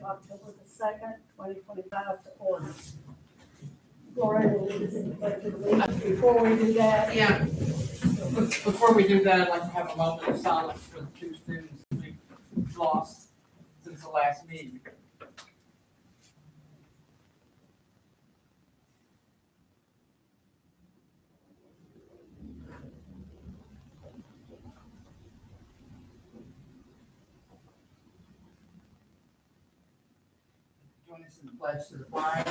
of October the 2nd, 2025 to order. Gloria will lead us in the pledge of allegiance. Before we do that, Yeah. Before we do that, I'd like to have a moment of silence for the two students we've lost since the last meeting. Join us in the pledge to the flag.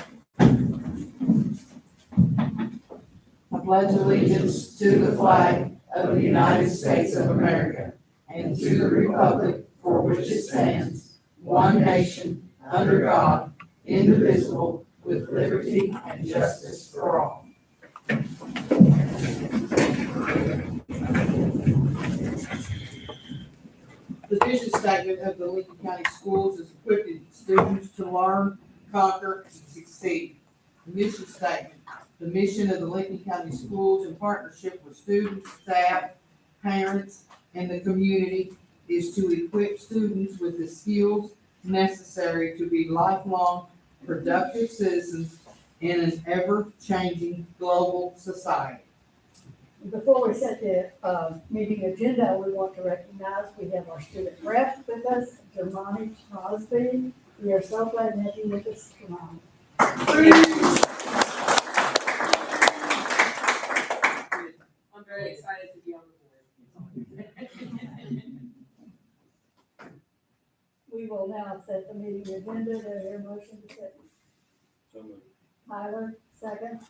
I pledge allegiance to the flag of the United States of America and to the republic for which it stands, one nation, under God, indivisible, with liberty and justice for all. The vision statement of the Lincoln County Schools is equipping students to learn, conquer, and succeed. The mission statement, the mission of the Lincoln County Schools in partnership with students, staff, parents, and the community is to equip students with the skills necessary to be lifelong, productive citizens in an ever-changing global society. before we set the meeting agenda, we want to recognize we have our student rep with us, Jermani Crosby. We are so glad to have you with us, Jermani. I'm very excited to be on the board. We will now set the meeting agenda. Do I hear a motion to set? So moved. Tyler, second.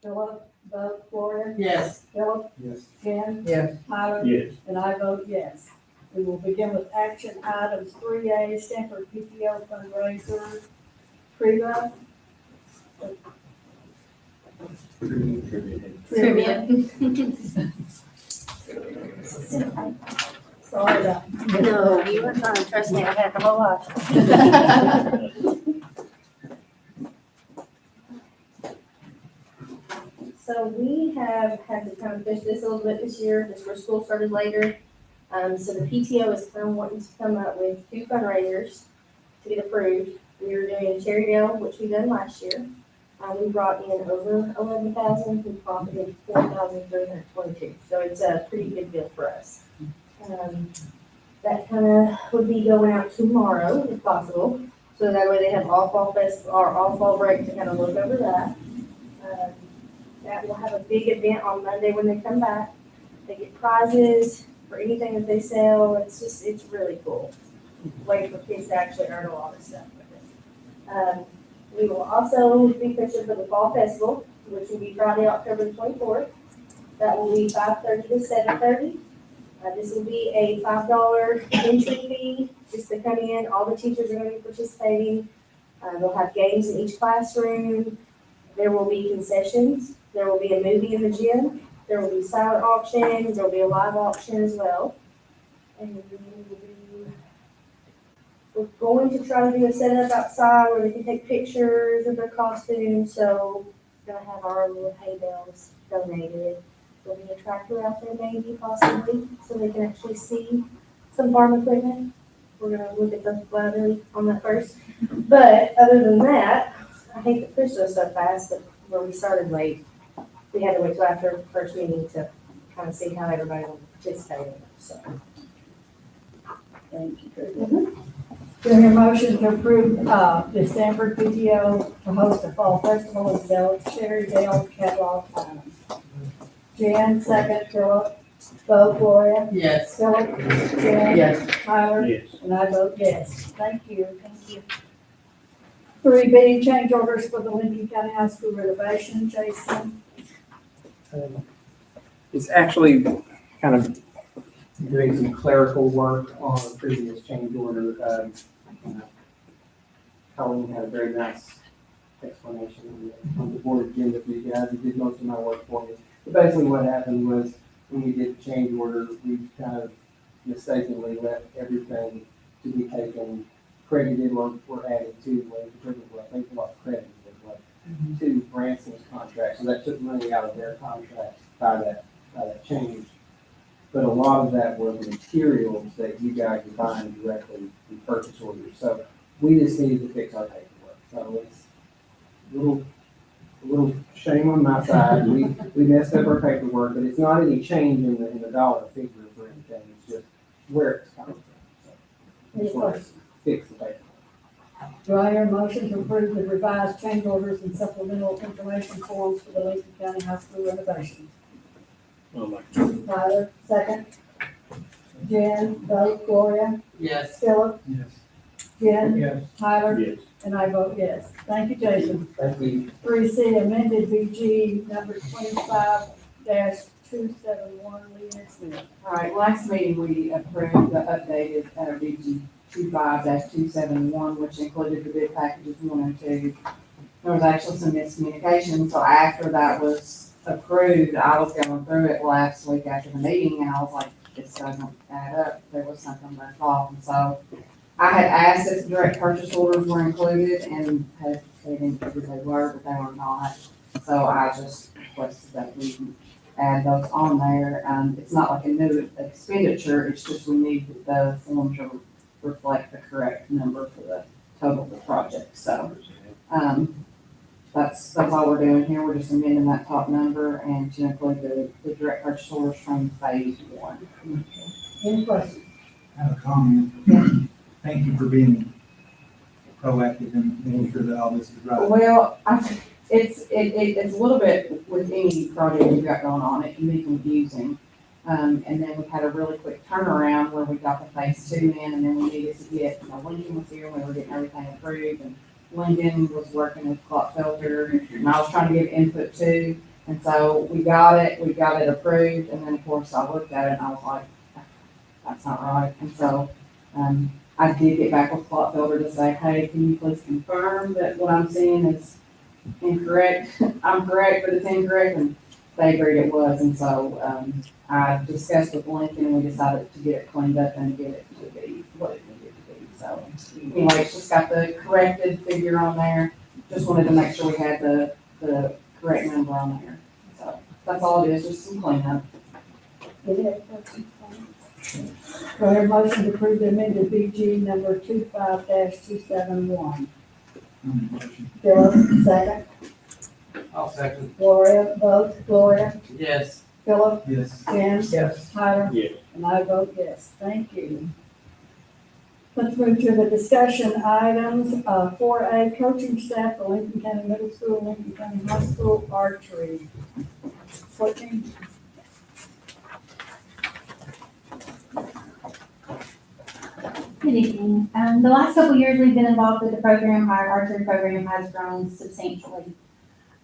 Philip, vote. Gloria? Yes. Philip? Yes. Ken? Yes. Tyler? Yes. And I vote yes. We will begin with action items 3A, Stanford PTO fundraiser. Treva? Trivia. Sorry about. No, you were fine, trust me, I've had the whole lot. So we have had to kind of fish this a little bit this year, just where school started later. So the PTO is kind of wanting to come up with 2 fundraisers to get approved. We were doing Cherrydale, which we done last year. We brought in over 11,000, we profited 4,322, so it's a pretty good deal for us. That kind of would be going out tomorrow, if possible, so that way they have all fall break to kind of look over that. That will have a big event on Monday when they come back. They get prizes for anything that they sell. It's really cool. Way for kids to actually earn a lot of stuff with it. We will also be fishing for the Fall Festival, which will be Friday, October the 24th. That will be 5:30 to 7:30. This will be a $5 entry fee just to come in. All the teachers are going to be participating. They'll have games in each classroom. There will be concessions. There will be a movie in the gym. There will be silent auction. There will be a live auction as well. And we're going to try to do a setup outside where they can take pictures of their costumes. So we're going to have our little hay bales donated. There'll be a tractor out there maybe possibly, so they can actually see some farm equipment. We're gonna look at the weather on that first. But other than that, I hate to push those so fast, but where we started late, we had to wait till after the first meeting to kind of see how everybody will participate in it, so. Thank you, Treva. Do I hear a motion to approve the Stanford PTO to host a fall festival and sell Cherrydale catalog items? Jan, second. Philip, vote. Gloria? Yes. Philip? Jan? Yes. Tyler? Yes. And I vote yes. Thank you. Thank you. 3B, change orders for the Lincoln County High School renovation. Jason? It's actually kind of doing some clerical work on a previous change order. Colleen had a very nice explanation on the board agenda for you guys. He did most of my work for me. But basically what happened was when we did the change order, we kind of mistakenly left everything to be taken, credited or added to, I think a lot of credit to Branson's contract. So that took money out of their contract by that change. But a lot of that were the materials that you guys are buying directly in purchase orders. So We just needed to fix our paperwork, so it's a little shame on my side. We messed up our paperwork, but it's not any change in the dollar figure or anything, it's just where it's coming from. So, Any just wanna questions? fix the paperwork. Do I hear a motion to approve the revised change orders and supplemental information forms for the Lincoln County High School renovations? Tyler, second. Jen, vote. Gloria, Yes. Philip, Yes. Jen, Yes. Tyler, Yes. and I vote yes. Thank you, Jason. Thank you. 3C amended BG number 25-271, Leland Smith. All right, last meeting, we approved the updated, DG 25-271, which included the bid packages 1 and 2. There was actually some miscommunication, so after that was approved, I was going through it last week after the meeting, and I was like, this doesn't add up, there was something left off, and so I had asked if direct purchase orders were included, and they indicated they were, but they were not. So I just requested that we add those on there. It's not like a new expenditure, it's just we need the form to reflect the correct number for the total of the project. So, that's all we're doing here. We're just amending that top number and to include the direct purchase orders from phase 1. Any questions? I have a comment. Thank you for being proactive and making sure that all this is right. Well, it's a little bit with any project you've got going on, it can be confusing. And then we had a really quick turnaround where we got the phase 2 in, and then we needed to get, Lincoln was here, we were getting everything approved, and Lincoln was working with clock filter, and I was trying to give input too. And so we got it approved, and then of course I looked at it and I was like, that's not right. And so, I did get back with clock filter to say, hey, can you please confirm that what I'm seeing is incorrect? I'm correct, but it's incorrect, and they agreed it was, and so, I discussed with Lincoln, and we decided to get it cleaned up and get it to be what it needed to be, so. Anyway, it's just got the corrected figure on there, just wanted to make sure we had the correct number on there, so that's all it is, just some cleanup. Any other questions? Do I hear a motion to approve the amended BG number 25-271? Motion. Philip, second. I'll second. Gloria, vote. Gloria, Yes. Philip, Yes. Jen, Yes. Tyler, Yes. and I vote yes. Thank you. Let's move to the discussion items. 4A, coaching staff for Lincoln County Middle School, Lincoln County High School archery. Courtney? Good evening. The last couple of years we've been involved with the program, our archery program has grown substantially.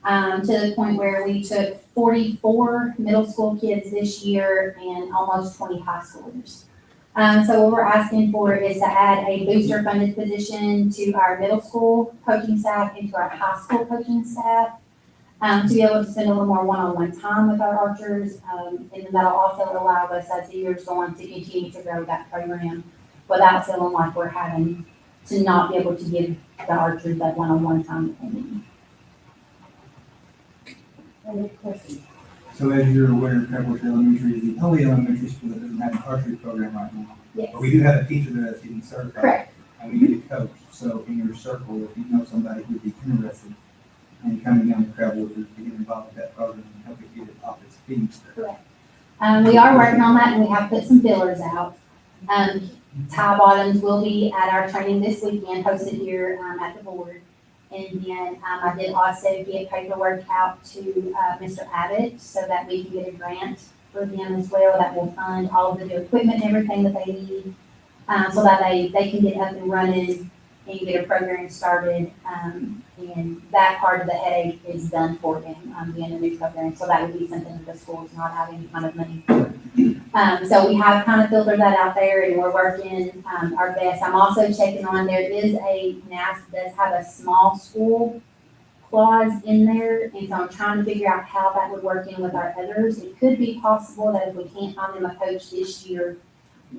To the point where we took 44 middle school kids this year and almost 20 high schoolers. So what we're asking for is to add a booster funded position to our middle school coaching staff and to our high school coaching staff. To be able to spend a little more one-on-one time with our archers. And then that'll also allow us as the years go on to continue to grow that program without feeling like we're having to not be able to give the archers that one-on-one time that they need. Any questions? So as you're aware, Pepperwood Elementary is the only elementary school that doesn't have an archery program right now. Yes, But we do have a teacher there that's getting certified. correct. And we need a coach. So in your circle, if you know somebody who'd be interested in coming down to Pepperwood to get involved with that program and help it get it off its feet. We are working on that and we have put some fillers out. Ty Bottoms will be at our training this weekend, hosted here at the board. And then I did also get paperwork out to Mr. Abbott so that we can get a grant for them as well that will fund all of the new equipment and everything that they need so that they can get up and running and get a program started. And that part of the headache is done for them, being a new program. So that would be something that the school's not having kind of money for. So we have kind of filtered that out there and we're working our best. I'm also checking on, there is NAS does have a small school clause in there. And so I'm trying to figure out how that would work in with our others. It could be possible that if we can't find them a coach this year,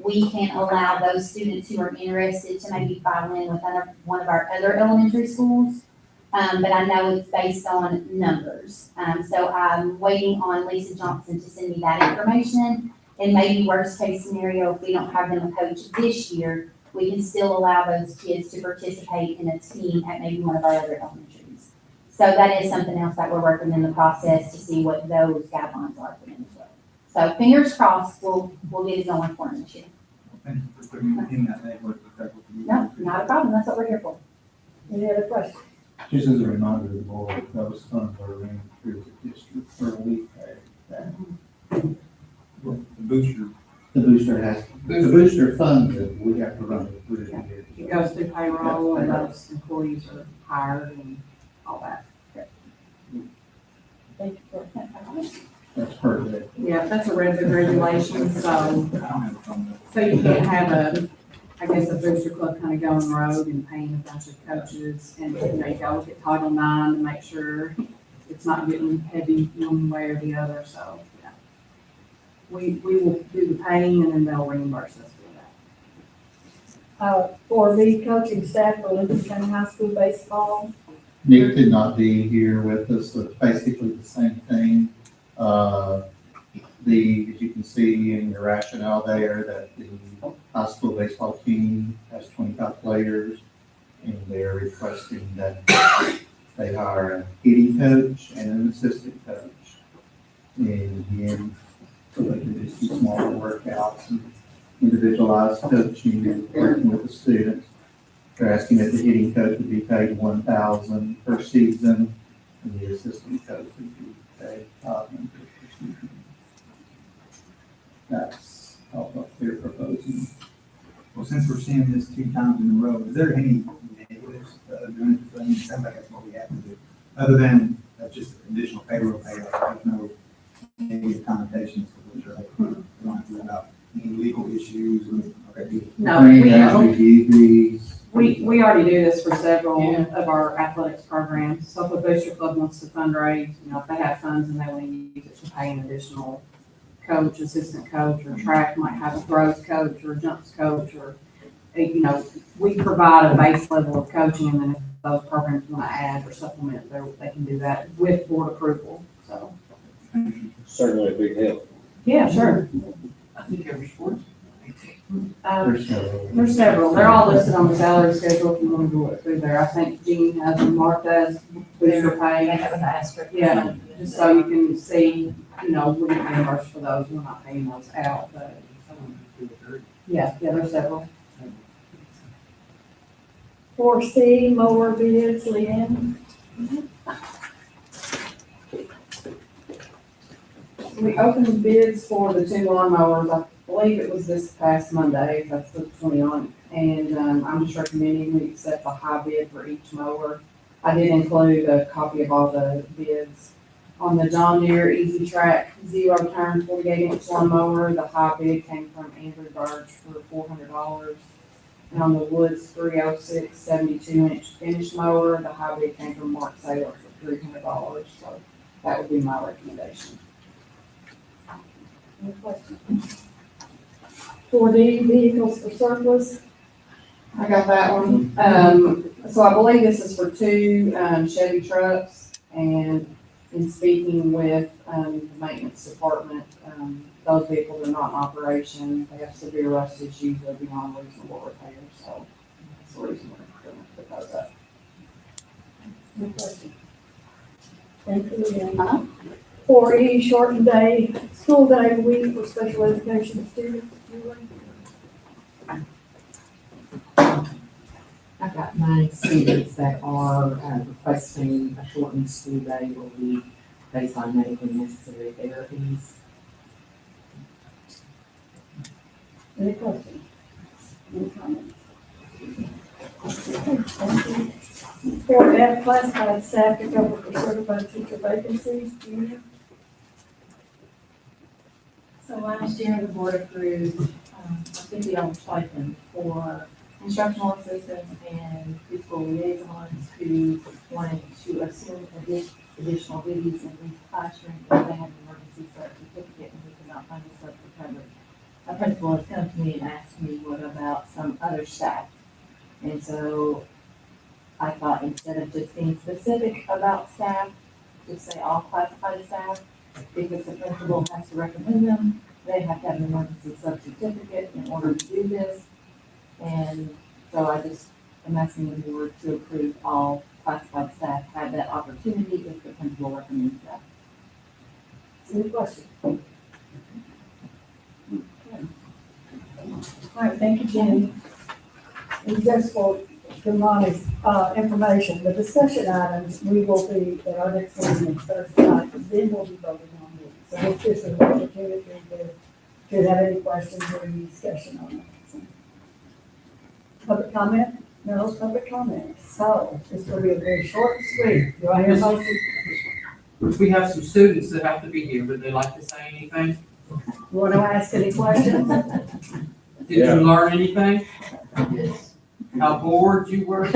we can allow those students who are interested to maybe file in with one of our other elementary schools. But I know it's based on numbers. So I'm waiting on Lisa Johnson to send me that information. And maybe worst case scenario, if we don't have them a coach this year, we can still allow those kids to participate in a team at maybe one of our other elementaries. So that is something else that we're working in the process to see what those guidelines are for them as well. So fingers crossed, we'll get it going for them this year. Thank you for putting me in that network with that. No, not a problem, that's what we're here for. Any other questions? Just as a reminder to the board, those funds are ran through the district for a week. The booster, The booster has, the booster funds it, we have to run it through the year. It goes through payroll and those employees are hired and all that. Thank you for that. That's part of it. Yeah, that's a regulation, so, I don't have a phone number. so you can't have I guess a booster club kind of going rogue and paying a bunch of coaches and, you know, you gotta look at Title IX to make sure it's not getting heavy one way or the other, so, yeah. We will do the paying and then they'll reimburse us for that. For the coaching staff for Lincoln County High School baseball, Nick could not be here with us, so it's basically the same thing. As you can see in your rationale there, that the high school baseball team has 25 players, and they're requesting that they hire a hitting coach and an assistant coach. And again, so they can do some smaller workouts and individualized coaching and working with the students. They're asking that the hitting coach would be paid $1,000 per season, and the assistant coach would be paid $500 per season. That's what they're proposing. Well, since we're seeing this 2 times in a row, is there any negatives doing it? I mean, it sounds like that's what we have to do, other than just additional payroll payoff. There's no negative connotations to which are don't have to worry about any legal issues. Okay. No, Green we, SVDs. we already do this for several Yeah. of our athletics programs. So if a booster club wants to fundraise, you know, if they have funds and they want to use it to pay an additional coach, assistant coach, or track might have a throws coach or a jumps coach, or, you know, we provide a base level of coaching, and then if those programs want to add or supplement, they can do that with board approval, so. Certainly a big help. Yeah, sure. I think every sport. There's several. They're all listed on the salary schedule if you want to go through there. I think Jean has and Mark does booster They pay. have an asterisk. Yeah, just so you can see, you know, we get reimbursed for those. We're not paying those out, but, yeah, there's several. 4C, mower bids, Leanne. We opened bids for the 2 lawnmowers. I believe it was this past Monday, that's the 29th. And, I'm just recommending we accept the high bid for each mower. I did include a copy of all the bids. On the John Deere Easy Track 0-turn 48-inch lawnmower, the high bid came from Andrew Burge for $400. And on the Woods 306 72-inch finish mower, the high bid came from Mark Saylor for $300. So that would be my recommendation. Any questions? 4D, vehicles for surplus. I got that one. So I believe this is for 2 Chevy trucks, and in speaking with, the maintenance department, those vehicles are not in operation. They have severe rust issues, they're beyond reasonable repair, so that's the reason we're gonna put those up. Any questions? Thank you, Leanne. 4E, shortened day, school day week for special education students. Julie? I've got 9 students that are requesting a shortened school day will be based on medically necessary therapies. Any questions? Any comments? Okay, thank you. 4F, classified staff to cover for certified teacher vacancies. Junior? So last year, the board approved, a video stipend for instructional assistants and preschool liaisons who wanted to assume additional duties in each classroom if they had an emergency certificate and we could not find a sub to cover. A principal has come to me and asked me what about some other staff? And so I thought instead of just being specific about staff, just say all classified staff, because the principal has to recommend them, they have to have an emergency sub certificate in order to do this. And so I just am asking the board to approve all classified staff have that opportunity if the principal recommends that. Any questions? All right, thank you, Jenny. And just for Monty's, information, the discussion items, we will be, at our next meeting next Thursday night, and then we'll be voting on these. So it's just an opportunity to have any questions or any discussion on it. Public comment? No public comment. So this will be a very short and sweet. Do I hear a motion? We have some students that have to be here. Would they like to say anything? You want to ask any questions? Did you learn anything? How bored you were?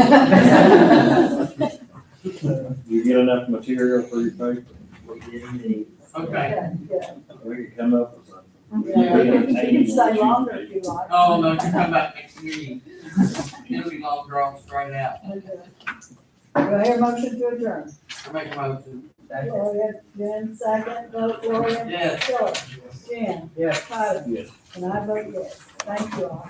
You get enough material for your paper? Okay. Yeah. We could come up with something. Yeah, you can stay longer if you like. Oh, no, you come back next meeting. It'll be long drawn straight out. Do I hear a motion to adjourn? I make a motion. Gloria, Jen, second, vote Gloria. Yes. Philip, Jen. Yes. Tyler. Yes. And I vote yes. Thank you all.